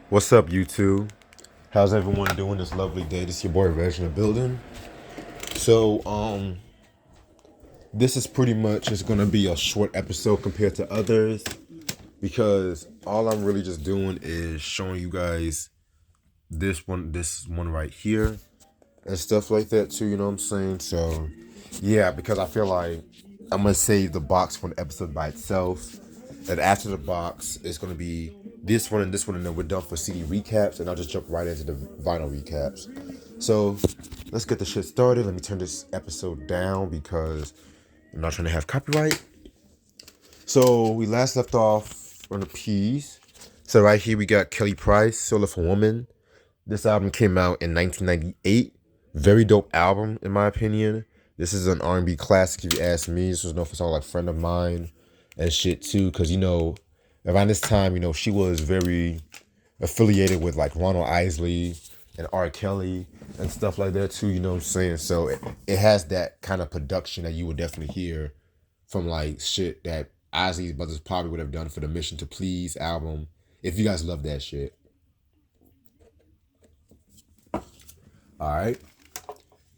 What's up, YouTube? How's everyone doing this lovely day? This is your boy Reg in the building. So, this is pretty much just gonna be a short episode compared to others because all I'm really just doing is showing you guys this one right here, and stuff like that too. You know what I'm saying? So, yeah, because I feel like I'm gonna save the box for an episode by itself. And after the box, it's gonna be this one, and then we're done for CD recaps, and I'll just jump right into the vinyl recaps. So let's get the shit started. Let me turn this episode down because I'm not trying to have copyright. So we last left off on the P's. So right here we got Kelly Price, Solo for Woman. This album came out in 1998. Very dope album in my opinion. This is an R&B classic if you ask me. This was known for songs like Friend of Mine and shit too, because around this time, she was very affiliated with like Ronald Isley and R. Kelly and stuff like that too, you know what I'm saying? So it has that kind of production that you would definitely hear from like shit that Isley's brothers probably would have done for the Mission to Please album. If you guys love that shit. All right.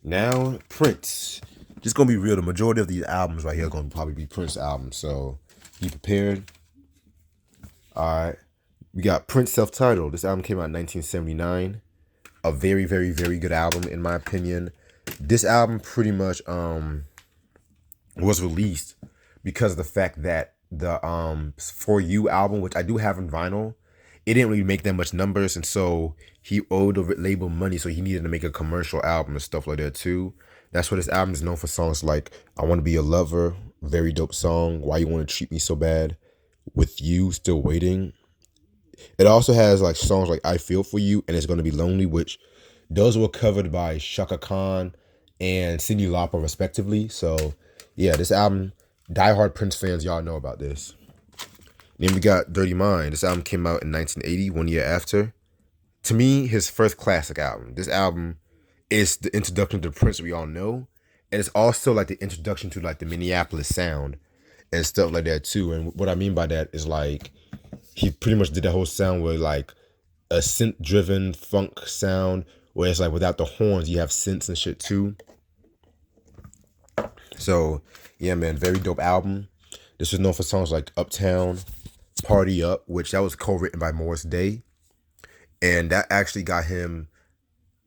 Now, Prince. Just gonna be real, the majority of these albums right here are gonna probably be Prince albums, so be prepared. All right. We got Prince Self-Titled. This album came out in 1979. A very, very, very good album in my opinion. This album pretty much was released because of the fact that the For You album, which I do have in vinyl, it didn't really make that much numbers, and so he owed the label money, so he needed to make a commercial album and stuff like that too. That's what this album is known for. Songs like I Want to Be a Lover, very dope song. Why You Want to Treat Me So Bad, With You, Still Waiting. It also has like songs like I Feel For You and It's Gonna Be Lonely, which those were covered by Shaka Khan and Cyndi Lauper respectively. So yeah, this album, diehard Prince fans, y'all know about this. Then we got Dirty Mind. This album came out in 1980, 1 year after. To me, his first classic album. This album is the introduction to Prince we all know. And it's also like the introduction to like the Minneapolis sound and stuff like that too. And what I mean by that is like he pretty much did the whole sound with like a synth driven funk sound where it's like without the horns you have synths and shit too. So yeah, man, very dope album. This was known for songs like Uptown, Party Up, which that was co-written by Morris Day, and that actually got him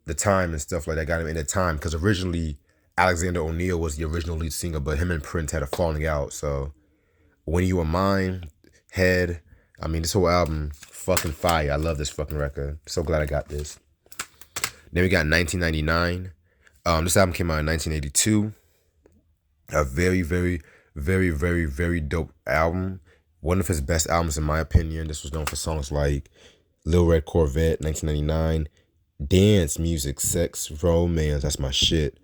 the time and stuff like that. Got him in the time because originally Alexander O'Neal was the original lead singer, but him and Prince had a falling out. So When You Were Mine, Head, I mean, this whole album, fucking fire. I love this fucking record. So glad I got this. Then we got 1999. This album came out in 1982. A very, very, very, very, very dope album. One of his best albums in my opinion. This was known for songs like Lil Red Corvette, 1999. Dance music, sex, romance. That's my shit.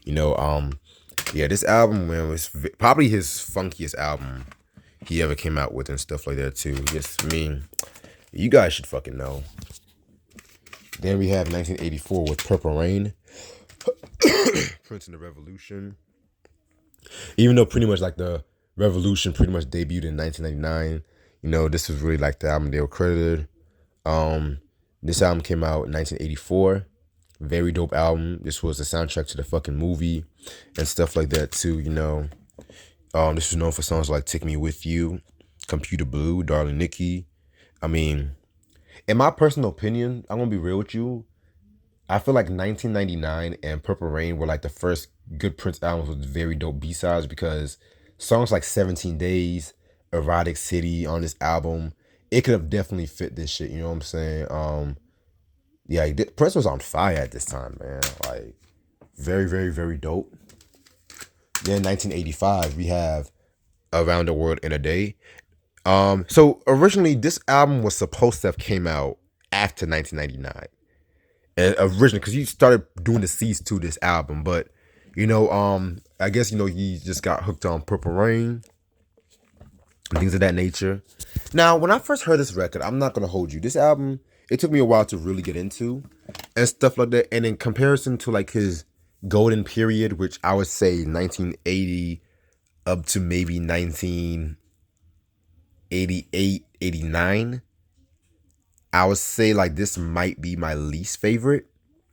Yeah, this album, man, was probably his funkiest album he ever came out with and stuff like that too. Just, I mean, you guys should fucking know. Then we have 1984 with Purple Rain, Prince and the Revolution. Even though pretty much like the Revolution pretty much debuted in 1999, this was really like the album they were credited. This album came out in 1984. Very dope album. This was the soundtrack to the fucking movie and stuff like that too, This was known for songs like Take Me With You, Computer Blue, Darling Nikki. I mean, in my personal opinion, I'm gonna be real with you. I feel like 1999 and Purple Rain were like the first good Prince albums with very dope B-sides because songs like 17 Days, Erotic City on this album, it could have definitely fit this shit, you know what I'm saying? Yeah, Prince was on fire at this time, man. Like, very, very, very dope. Then 1985, we have Around the World in a Day. So originally this album was supposed to have came out after 1999. And originally, because he started doing the C's to this album, but I guess he just got hooked on Purple Rain and things of that nature. Now, when I first heard this record, I'm not gonna hold you. This album, it took me a while to really get into and stuff like that. And in comparison to like his golden period, which I would say 1980 up to maybe 1988, 89, I would say like this might be my least favorite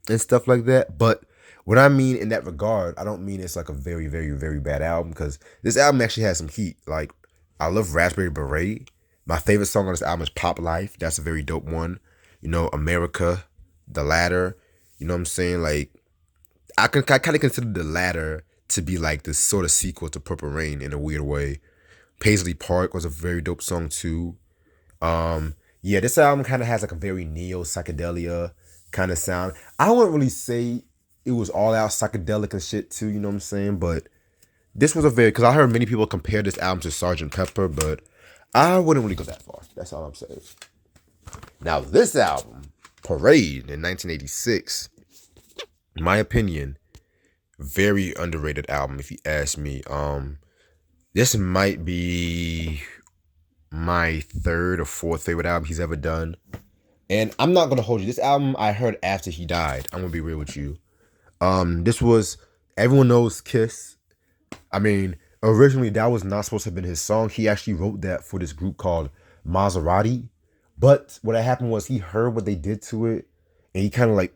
and stuff like that. But what I mean in that regard, I don't mean it's like a very, very, very bad album, because this album actually has some heat. Like, I love Raspberry Beret. My favorite song on this album is Pop Life. That's a very dope one. You know, America, The Ladder. You know what I'm saying? Like, I kind of consider The Ladder to be like this sort of sequel to Purple Rain in a weird way. Paisley Park was a very dope song too. Yeah, this album kind of has like a very neo psychedelia kind of sound. I wouldn't really say it was all out psychedelic and shit too, you know what I'm saying? But this was a very, because I heard many people compare this album to Sgt. Pepper, but I wouldn't really go that far. That's all I'm saying. Now, this album, Parade in 1986, in my opinion, very underrated album if you ask me. This might be my third or fourth favorite album he's ever done. And I'm not gonna hold you. This album I heard after he died. I'm gonna be real with you. This was, everyone knows Kiss. I mean, originally that was not supposed to have been his song. He actually wrote that for this group called Maserati. But what happened was he heard what they did to it, and he kind of like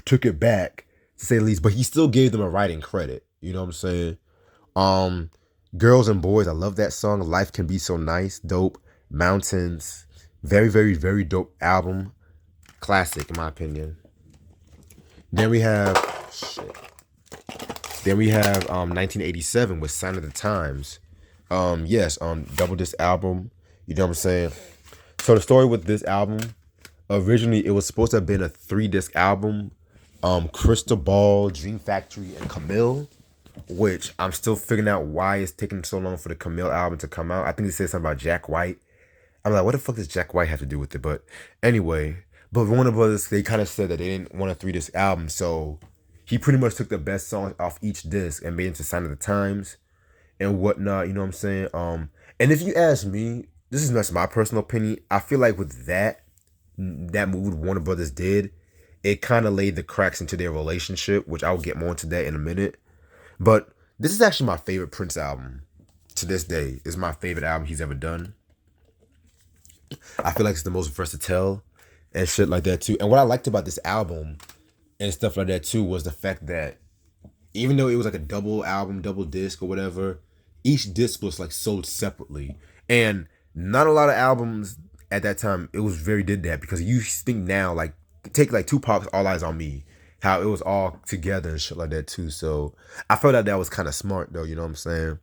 took it back, to say the least. But he still gave them a writing credit. You know what I'm saying? Um, Girls and Boys, I love that song. Life Can Be So Nice, dope. Mountains, very, very, very dope album. Classic, in my opinion. Then we have, shit. Then we have 1987 with Sign of the Times. Yes, double disc album. You know what I'm saying? So the story with this album, originally it was supposed to have been a 3-disc album. Crystal Ball, Dream Factory, and Camille, which I'm still figuring out why it's taking so long for the Camille album to come out. I think they said something about Jack White. I'm like, what the fuck does Jack White have to do with it? But anyway, but Warner Brothers, they kind of said that they didn't want a 3-disc album, so he pretty much took the best songs off each disc and made it into Sign of the Times and whatnot. You know what I'm saying? And if you ask me, this is just my personal opinion. I feel like with that move Warner Brothers did, it kind of laid the cracks into their relationship, which I'll get more into that in a minute. But this is actually my favorite Prince album to this day. It's my favorite album he's ever done. I feel like it's the most versatile and shit like that too. And what I liked about this album and stuff like that too was the fact that even though it was like a double album, double disc or whatever, each disc was like sold separately. And not a lot of albums at that time, it was very did that, because you think now, like, take like Tupac's All Eyes on Me, how it was all together and shit like that too. So I felt like that was kind of smart though, you know what I'm saying?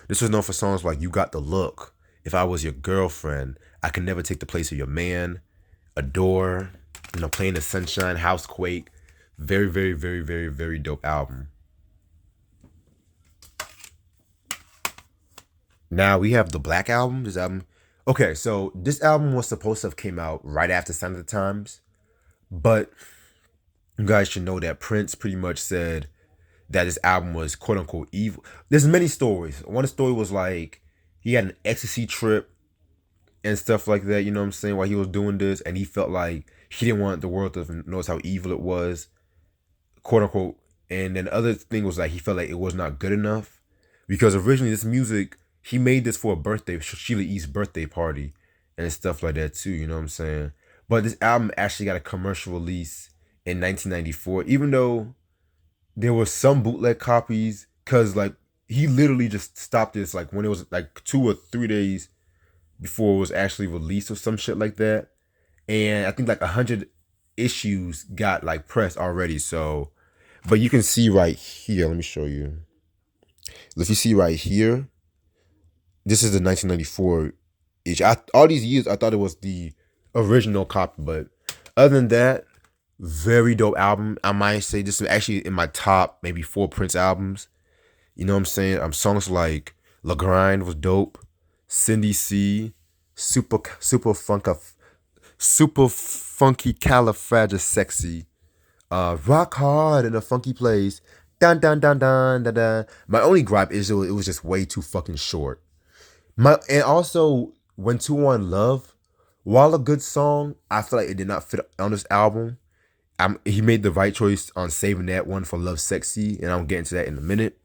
This was known for songs like You Got the Look, If I Was Your Girlfriend, I Can Never Take the Place of Your Man, Adore, you know, Playing the Sunshine, Housequake. Very, very, very, very, very dope album. Now we have the Black Album. This album, okay, so this album was supposed to have came out right after Sign of the Times, but you guys should know that Prince pretty much said that this album was quote unquote evil. There's many stories. One story was like he had an ecstasy trip and stuff like that, you know what I'm saying, while he was doing this, and he felt like he didn't want the world to know how evil it was, quote unquote. And then the other thing was like he felt like it was not good enough, because originally this music, he made this for a birthday, Sheila E's birthday party and stuff like that too, you know what I'm saying? But this album actually got a commercial release in 1994, even though there were some bootleg copies, because like he literally just stopped this like when it was like 2 or 3 days before it was actually released or some shit like that. And I think like 100 issues got like pressed already. So, but you can see right here, let me show you. If you see right here, this is the 1994 issue. All these years I thought it was the original copy, but other than that, very dope album. I might say this is actually in my top maybe 4 Prince albums. You know what I'm saying? Songs like La Grind was dope. Cindy C, super funky califragisexy. Rock hard in a funky place. Dun dun dun dun dun dun. My only gripe is it was just way too fucking short. And also When Two One Love, while a good song, I feel like it did not fit on this album. He made the right choice on saving that one for Love Sexy, and I'll get into that in a minute.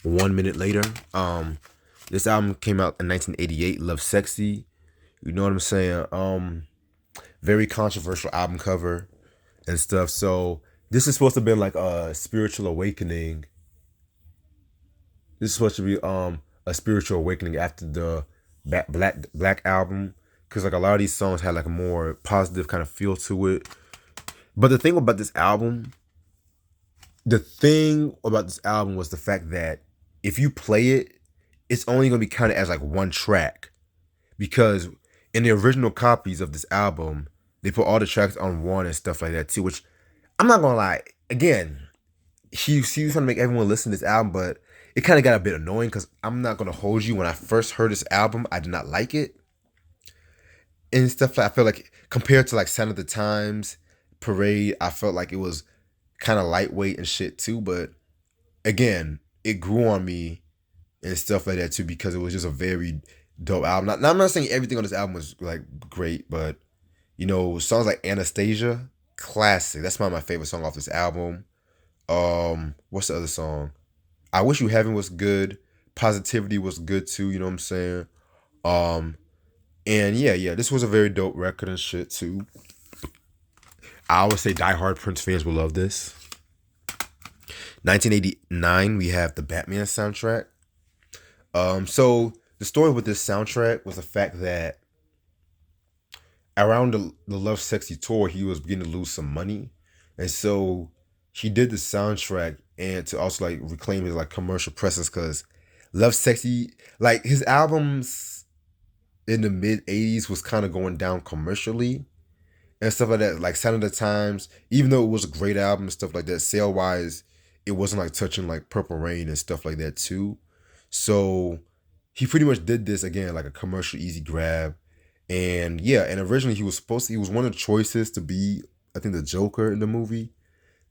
1 minute later, this album came out in 1988, Love Sexy. You know what I'm saying? Very controversial album cover and stuff. So this is supposed to have been like a spiritual awakening. This is supposed to be a spiritual awakening after the Black album, because like a lot of these songs had like a more positive kind of feel to it. But the thing about this album was the fact that if you play it, it's only gonna be counted as like one track, because in the original copies of this album, they put all the tracks on one and stuff like that too. Which I'm not gonna lie, again, he was trying to make everyone listen to this album, but it kind of got a bit annoying because I'm not gonna hold you. When I first heard this album, I did not like it and stuff. I feel like compared to like Sign of the Times, Parade, I felt like it was kind of lightweight and shit too. But again, it grew on me and stuff like that too, because it was just a very dope album. Now I'm not saying everything on this album was like great, but you know, songs like Anastasia, classic. That's one of my favorite song off this album. What's the other song? I Wish You Heaven was good. Positivity was good too, you know what I'm saying? Um, and yeah, this was a very dope record and shit too. I would say diehard Prince fans will love this. 1989, we have the Batman soundtrack. So the story with this soundtrack was the fact that around the Love Sexy tour, he was beginning to lose some money, and so he did the soundtrack and to also like reclaim his like commercial presence, because Love Sexy, like his albums in the mid '80s was kind of going down commercially and stuff like that. Like Sign of the Times, even though it was a great album and stuff like that, sale wise, it wasn't like touching like Purple Rain and stuff like that too. So he pretty much did this again like a commercial easy grab. And yeah, and originally he was one of the choices to be, I think, the Joker in the movie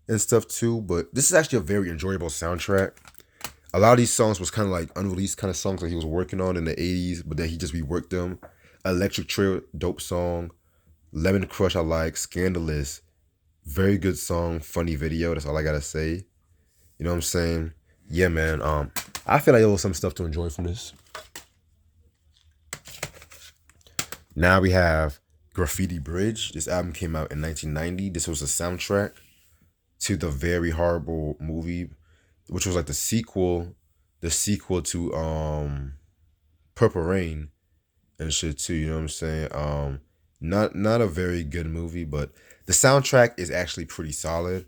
and stuff too. But this is actually a very enjoyable soundtrack. A lot of these songs was kind of like unreleased kind of songs that he was working on in the '80s, but then he just reworked them. Electric Trail, dope song. Lemon Crush, I like. Scandalous, very good song. Funny video. That's all I gotta say. You know what I'm saying? Yeah, man. I feel like there was some stuff to enjoy from this. Now we have Graffiti Bridge. This album came out in 1990. This was a soundtrack to the very horrible movie, which was like the sequel to Purple Rain and shit too. You know what I'm saying? Not a very good movie, but the soundtrack is actually pretty solid.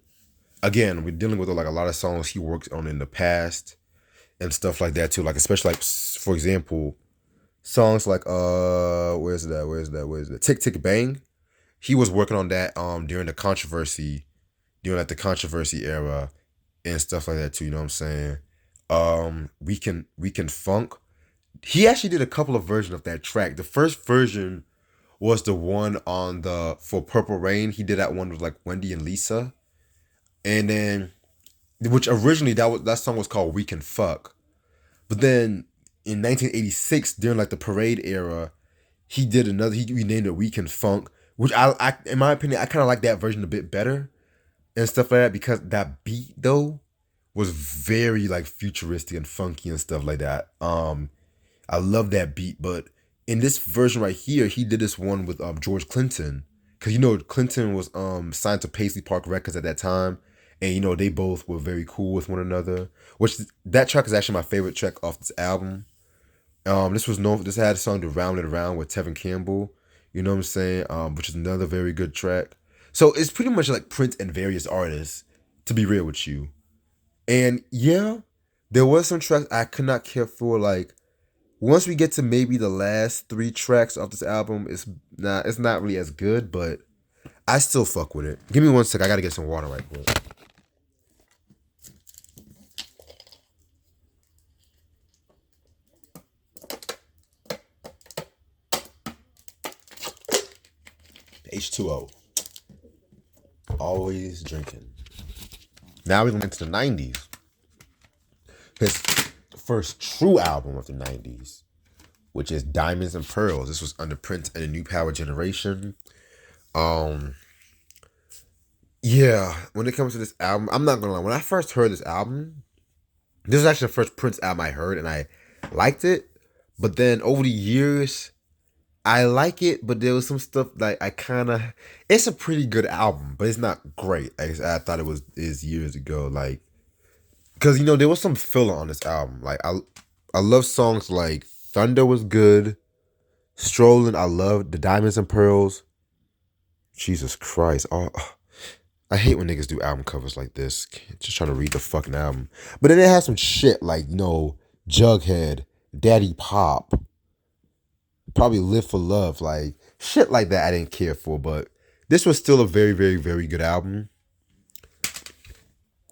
Again, we're dealing with like a lot of songs he worked on in the past and stuff like that too. Like especially like for example, songs like where's that? Tick Tick Bang. He was working on that during like the controversy era and stuff like that too, you know what I'm saying? We can Funk. He actually did a couple of versions of that track. The first version was the one on the for Purple Rain. He did that one with like Wendy and Lisa. And then which originally that song was called We Can Fuck. But then in 1986, during like the Parade era, he did another. He renamed it We Can Funk, which I in my opinion, I kind of like that version a bit better and stuff like that, because that beat though was very like futuristic and funky and stuff like that. I love that beat, but in this version right here, he did this one with George Clinton, because you know Clinton was signed to Paisley Park Records at that time, and you know they both were very cool with one another. Which that track is actually my favorite track off this album. This had a song to Round It Around with Tevin Campbell, you know what I'm saying? Which is another very good track. So it's pretty much like Prince and various artists, to be real with you. And yeah, there was some tracks I could not care for. Like once we get to maybe the last three tracks of this album, it's not really as good, but I still fuck with it. Give me 1 sec, I gotta get some water right quick. H2O. Always drinking. Now we went into the 90s. His first true album of the 90s, which is Diamonds and Pearls. This was under Prince and the New Power Generation. Yeah, when it comes to this album, I'm not gonna lie. When I first heard this album, this is actually the first Prince album I heard, and I liked it. But then over the years, I like it, but there was some stuff like I kind of. It's a pretty good album, but it's not great. I thought it was is years ago. Like, cause there was some filler on this album. Like I love songs like Thunder was good. Strolling, I loved the Diamonds and Pearls. Jesus Christ. Oh, I hate when niggas do album covers like this. Just trying to read the fucking album. But then it has some shit like, Jughead, Daddy Pop, probably Live for Love, like shit like that I didn't care for, but this was still a very, very, very good album.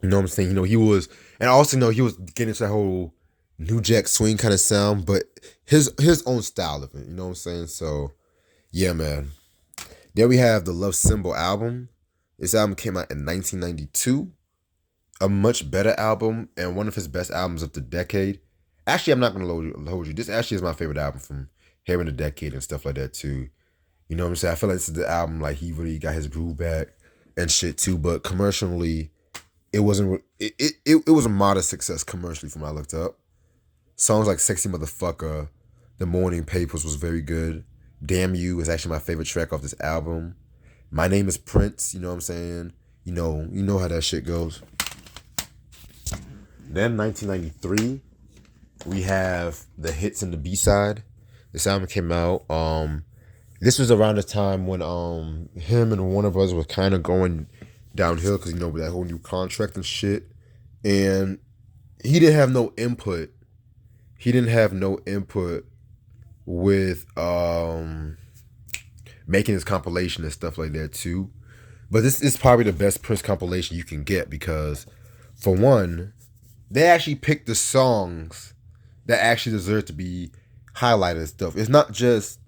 You know what I'm saying? He was, and also he was getting into that whole New Jack Swing kind of sound, but his own style of it. You know what I'm saying? So yeah, man. Then we have the Love Symbol album. This album came out in 1992. A much better album and one of his best albums of the decade. Actually, I'm not going to hold you. This actually is my favorite album from here in the decade and stuff like that too. You know what I'm saying? I feel like this is the album like he really got his groove back and shit too. But commercially, it wasn't. It was a modest success commercially from what I looked up. Songs like Sexy Motherfucker, The Morning Papers was very good. Damn You is actually my favorite track off this album. My Name is Prince, you know what I'm saying? You know how that shit goes. Then 1993, we have the hits and the B-side. This album came out. This was around the time when him and Warner Bros. Was kind of going downhill because with that whole new contract and shit. And he didn't have no input. With making his compilation and stuff like that too. But this is probably the best Prince compilation you can get because, for one, they actually picked the songs that actually deserve to be highlighted and stuff. It's not just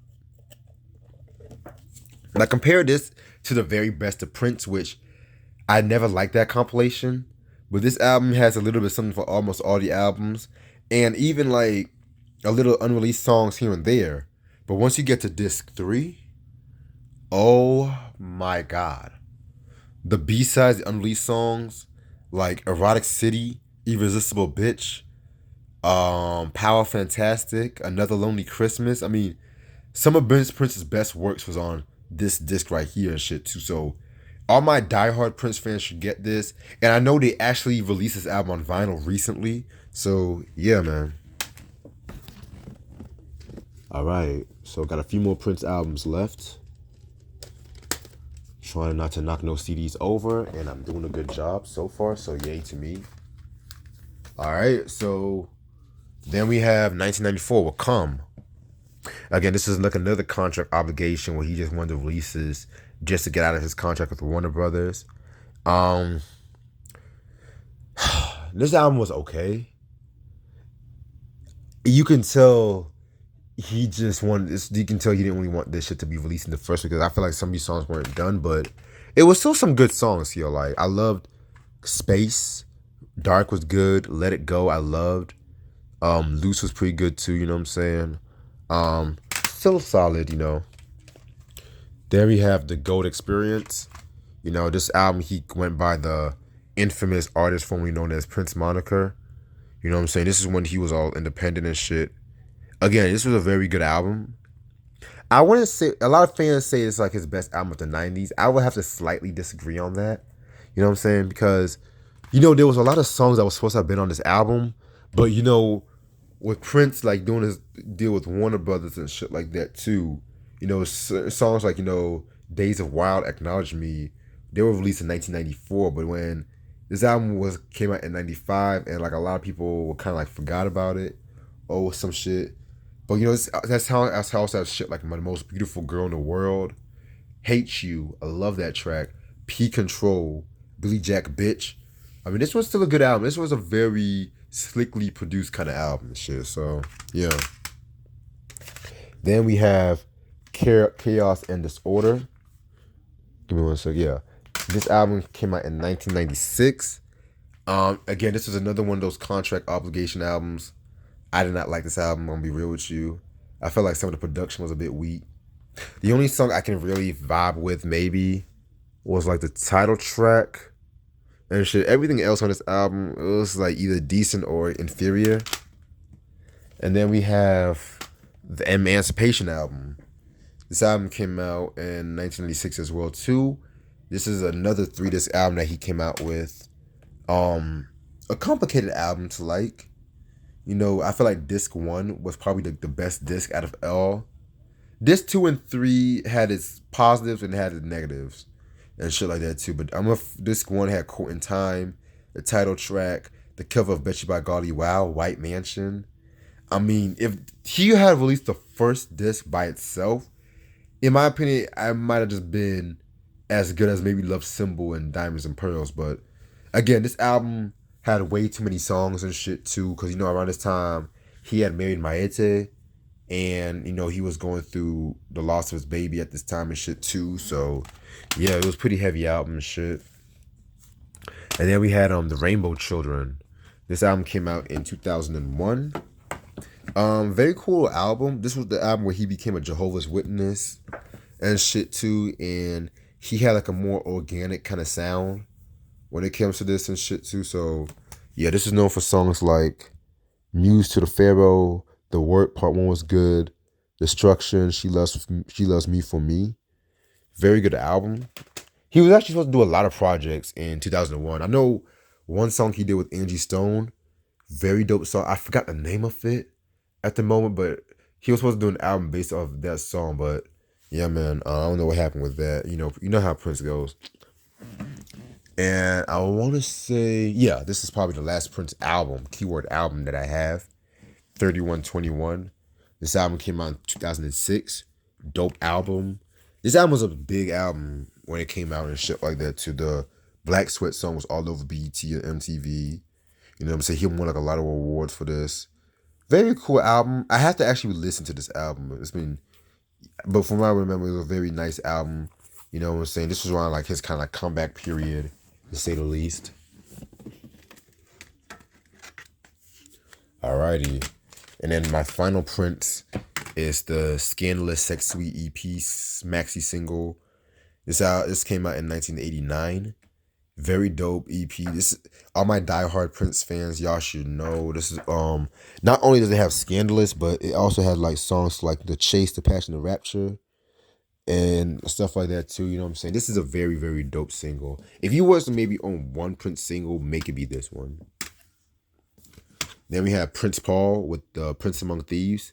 like compare this to the very best of Prince, which I never liked that compilation. But this album has a little bit something for almost all the albums, and even like a little unreleased songs here and there. But once you get to disc 3, oh my God. The B-sides, the unreleased songs, like Erotic City, Irresistible Bitch, Power Fantastic, Another Lonely Christmas. I mean, some of Prince's best works was on this disc right here and shit too. So all my diehard Prince fans should get this. And I know they actually released this album on vinyl recently. So yeah, man. All right, so got a few more Prince albums left. Trying not to knock no CDs over, and I'm doing a good job so far, so yay to me. All right, so then we have 1994 with Come. Again, this is like another contract obligation where he just wanted to release this just to get out of his contract with Warner Brothers. This album was okay. You can tell he just wanted this. You can tell he didn't really want this shit to be released in the first because I feel like some of these songs weren't done, but it was still some good songs here. Like I loved Space, Dark was good, Let It Go I loved, Loose was pretty good too. You know what I'm saying? Still solid. There we have the Gold Experience. This album he went by the infamous artist formerly known as Prince moniker. You know what I'm saying? This is when he was all independent and shit. Again, this was a very good album. I wouldn't say, a lot of fans say it's like his best album of the 90s. I would have to slightly disagree on that. You know what I'm saying? Because, there was a lot of songs that was supposed to have been on this album. But, with Prince, like, doing his deal with Warner Brothers and shit like that, too. Songs like, Days of Wild, Acknowledge Me, they were released in 1994. But when this album came out in 95, and, like, a lot of people kind of, like, forgot about it. Or some shit. But that's how that shit like My Most Beautiful Girl in the World, Hate You, I love that track, P Control, Billy Jack Bitch. I mean, this was still a good album. This was a very slickly produced kind of album and shit. So yeah. Then we have Chaos and Disorder. Give me one sec. Yeah, this album came out in 1996. Again, this is another one of those contract obligation albums. I did not like this album, I'm gonna be real with you. I felt like some of the production was a bit weak. The only song I can really vibe with maybe was like the title track and shit. Everything else on this album, it was like either decent or inferior. And then we have the Emancipation album. This album came out in 1996 as well too. This is another 3 disc album that he came out with. A complicated album to like. You know, I feel like disc 1 was probably the best disc out of all. Disc 2 and 3 had its positives and had its negatives and shit like that too. But disc 1 had Court in Time, the title track, the cover of Bet You by Golly Wow, White Mansion. I mean, if he had released the first disc by itself, in my opinion, I might have just been as good as maybe Love Symbol and Diamonds and Pearls. But again, this album had way too many songs and shit too, because you know around this time he had married Maite, and you know he was going through the loss of his baby at this time and shit too. So yeah, it was pretty heavy album and shit. And then we had the Rainbow Children. This album came out in 2001. Very cool album. This was the album where he became a Jehovah's Witness and shit too, and he had like a more organic kind of sound when it comes to this and shit too. So yeah, this is known for songs like Muse to the Pharaoh, The Work Part 1 was good, Destruction, She Loves Me for Me. Very good album. He was actually supposed to do a lot of projects in 2001. I know one song he did with Angie Stone, very dope song. I forgot the name of it at the moment, but he was supposed to do an album based off that song. But yeah, man, I don't know what happened with that. You know how Prince goes. And I want to say, yeah, this is probably the last Prince album, keyword album that I have, 3121. This album came out in 2006. Dope album. This album was a big album when it came out and shit like that too. The Black Sweat song was all over BET and MTV. You know what I'm saying? He won like a lot of awards for this. Very cool album. I have to actually listen to this album. But from what I remember, it was a very nice album. You know what I'm saying? This was around like his kind of like comeback period, to say the least. Alrighty. And then my final Prince is the Scandalous Sex Suite EP maxi single. This came out in 1989. Very dope EP. This all my diehard Prince fans, y'all should know. This is not only does it have Scandalous, but it also had like songs like The Chase, The Passion, The Rapture, and stuff like that too. You know what I'm saying? This is a very, very dope single. If you was to maybe own one Prince single, make it be this one. Then we have Prince Paul with Prince Among Thieves.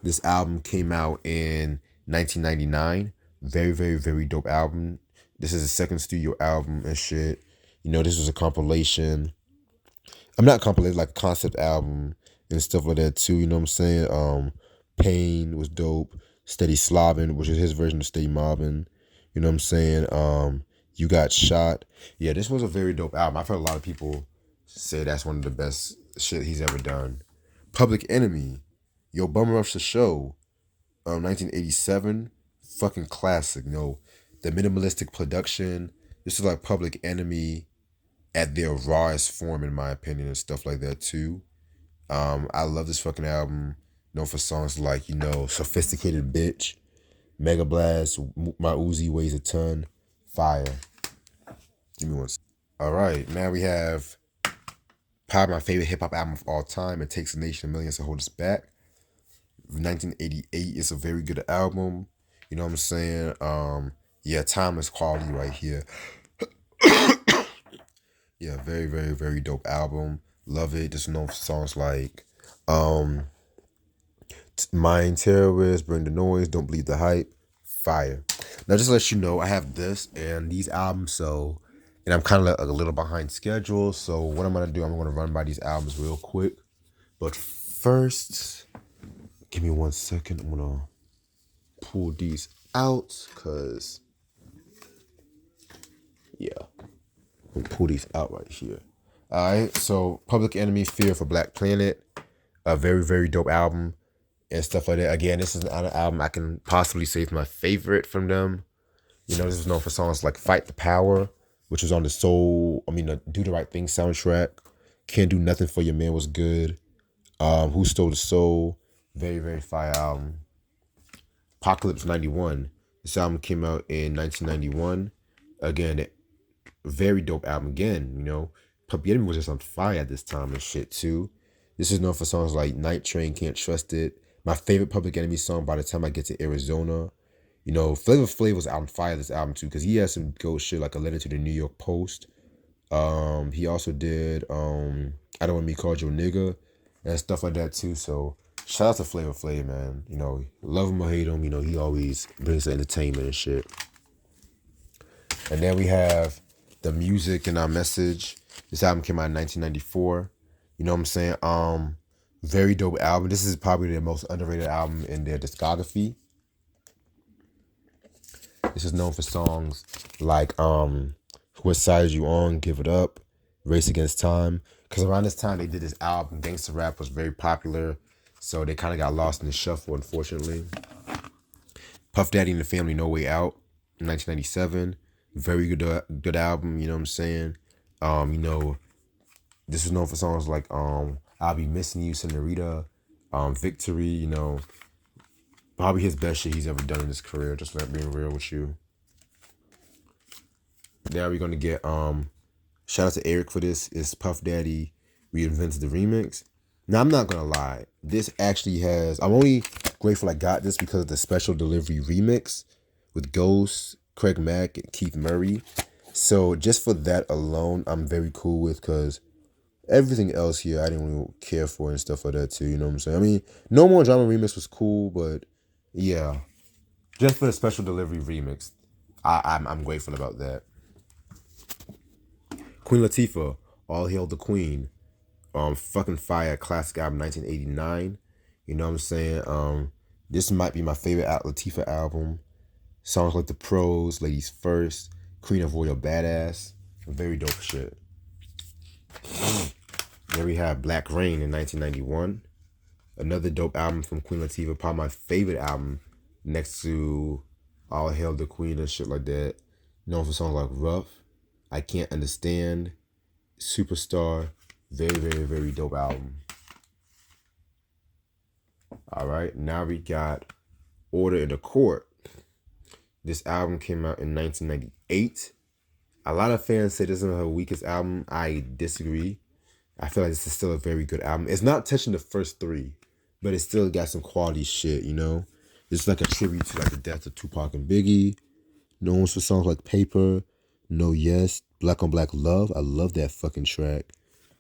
This album came out in 1999. Very, very, very dope album. This is a second studio album and shit. You know, this was a compilation. I'm not compilation, like a concept album and stuff like that too. You know what I'm saying? Pain was dope. Steady Slobbin', which is his version of Steady Mobbin'. You know what I'm saying? You Got Shot. Yeah, this was a very dope album. I've heard a lot of people say that's one of the best shit he's ever done. Public Enemy. Yo, Bum Rush the Show. 1987. Fucking classic. You know, the minimalistic production. This is like Public Enemy at their rawest form, in my opinion, and stuff like that too. I love this fucking album. Known for songs like, you know, Sophisticated Bitch, Mega Blast, My Uzi Weighs a Ton, Fire. Give me one. All right, now we have probably my favorite hip hop album of all time. It Takes a Nation of Millions to Hold Us Back. 1988 is a very good album. You know what I'm saying? Yeah, timeless quality right here. Yeah, very, very, very dope album. Love it. Just known for songs like Mind Terrorist, Bring the Noise, Don't Believe the Hype, Fire. Now, just to let you know, I have this and these albums, and I'm kind of like a little behind schedule. So what I'm going to do, I'm going to run by these albums real quick. But first, give me 1 second. I'm going to pull these out because, yeah, I'm going to pull these out right here. All right, so Public Enemy, Fear for Black Planet, a very, very dope album and stuff like that. Again, this is an album I can possibly say is my favorite from them. You know, this is known for songs like Fight the Power, which was on the Do the Right Thing soundtrack. Can't Do Nothing for Your Man was good. Who Stole the Soul, very, very fire album. Apocalypse 91. This album came out in 1991. Again, very dope album again, you know. Public Enemy was just on fire at this time and shit too. This is known for songs like Night Train, Can't Trust It. My favorite Public Enemy song, By the Time I Get to Arizona. You know, Flavor Flav was on fire this album too, because he has some good shit like A Letter to the New York Post. He also did I Don't Want to Be Called Your Nigga and stuff like that too. So shout out to Flavor Flav, man. You know, love him or hate him, you know, he always brings the entertainment and shit. And then we have The Music and Our Message. This album came out in 1994. You know what I'm saying? Very dope album. This is probably their most underrated album in their discography. This is known for songs like What Side You On, Give It Up, Race Against Time. Because around this time they did this album, Gangsta Rap was very popular. So they kind of got lost in the shuffle, unfortunately. Puff Daddy and the Family, No Way Out, in 1997. Very good album, you know what I'm saying? You know, this is known for songs like I'll Be Missing You, Senorita, Victory, you know. Probably his best shit he's ever done in his career, just like being real with you. Now we're gonna get shout out to Eric for this. It's Puff Daddy Reinvented the Remix. Now I'm not gonna lie, this actually has, I'm only grateful I got this because of the special delivery remix with Ghost, Craig Mack, and Keith Murray. So just for that alone, I'm very cool with, because everything else here I didn't really care for and stuff like that too, you know what I'm saying? I mean, No More Drama remix was cool, but yeah, just for the special delivery remix, I'm grateful about that. Queen Latifah, All Hail the Queen. Fucking fire, classic album, 1989. You know what I'm saying? This might be my favorite Latifah album. Songs like The Pros, Ladies First, Queen of Royal Badass. Very dope shit. Then we have Black Rain in 1991. Another dope album from Queen Latifah. Probably my favorite album next to All Hail the Queen and shit like that. Known for songs like Rough, I Can't Understand, Superstar. Very, very, very dope album. All right, now we got Order in the Court. This album came out in 1998. A lot of fans say this is her weakest album. I disagree. I feel like this is still a very good album. It's not touching the first three, but it still got some quality shit, you know? It's like a tribute to like the death of Tupac and Biggie. Known for songs like Paper, No Yes, Black on Black Love. I love that fucking track.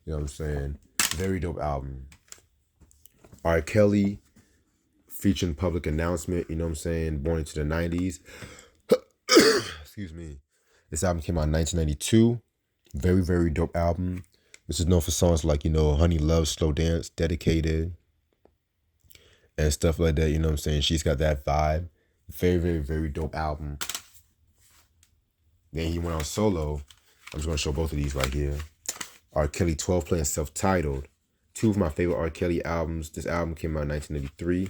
You know what I'm saying? Very dope album. R. Kelly, featuring Public Announcement, you know what I'm saying? Born into the 90s. Excuse me. This album came out in 1992. Very, very dope album. This is known for songs like, you know, Honey Love, Slow Dance, Dedicated, and stuff like that, you know what I'm saying? She's got that vibe. Very, very, very dope album. Then he went on solo. I'm just going to show both of these right here. R. Kelly 12 Play and Self-Titled. Two of my favorite R. Kelly albums. This album came out in 1983.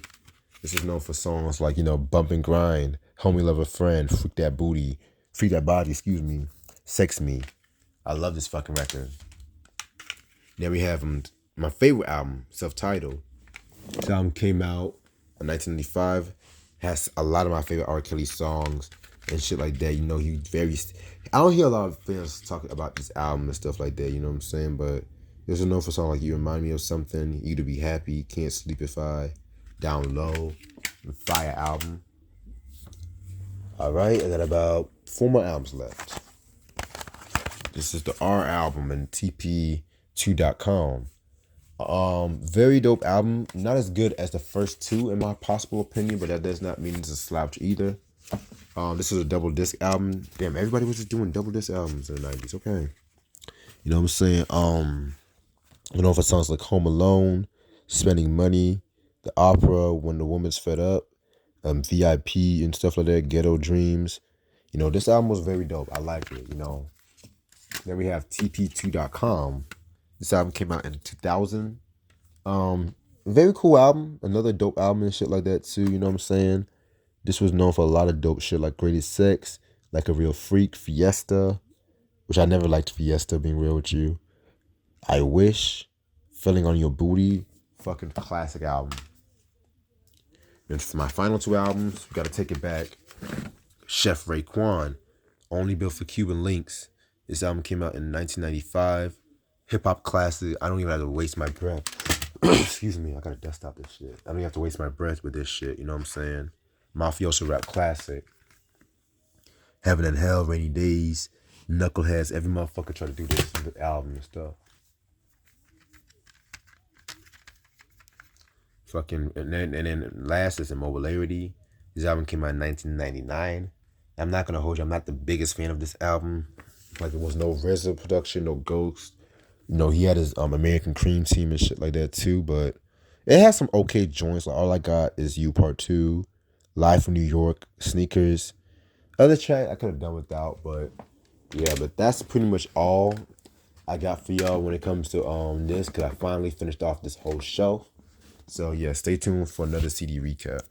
This is known for songs like, you know, Bump and Grind, Homie Love a Friend, Freak That Booty, Freak That Body, excuse me, Sex Me. I love this fucking record. Then we have my favorite album, Self-Titled. This album came out in 1995. Has a lot of my favorite R. Kelly songs and shit like that. You know, he very... I don't hear a lot of fans talking about this album and stuff like that, you know what I'm saying? But there's a note for songs like You Remind Me of Something, You to Be Happy, Can't Sleep If I, Down Low, fire album. All right, I got about 4 more albums left. This is the R album and TP2.com. Very dope album. Not as good as the first two in my possible opinion, but that does not mean it's a slouch either. This is a double disc album. Damn, everybody was just doing double disc albums in the 90s. Okay. You know what I'm saying? You know, for songs like Home Alone, Spending Money, The Opera, When the Woman's Fed Up, VIP and stuff like that, Ghetto Dreams. You know, this album was very dope. I like it, you know. Then we have TP2.com. This album came out in 2000. Very cool album. Another dope album and shit like that too, you know what I'm saying? This was known for a lot of dope shit like Greatest Sex, Like a Real Freak, Fiesta, which I never liked Fiesta, being real with you. I Wish, Feeling on Your Booty, fucking classic album. And for my final 2 albums, we gotta take it back. Chef Raekwon, Only Built for Cuban Links. This album came out in 1995. Hip hop classic. I don't even have to waste my breath. Excuse me, I gotta dust out this shit. I don't even have to waste my breath with this shit, you know what I'm saying? Mafioso Rap Classic, Heaven and Hell, Rainy Days, Knuckleheads. Every motherfucker try to do this album and stuff. Fucking and then last is Immobilarity. This album came out in 1999. I'm not gonna hold you. I'm not the biggest fan of this album. Like there was no RZA production, no Ghost. You know, he had his American Cream Team and shit like that too. But it has some okay joints. Like All I Got Is You Part 2, Live from New York, Sneakers. Other track I could have done without, but yeah. But that's pretty much all I got for y'all when it comes to this. Cause I finally finished off this whole shelf. So yeah, stay tuned for another CD recap.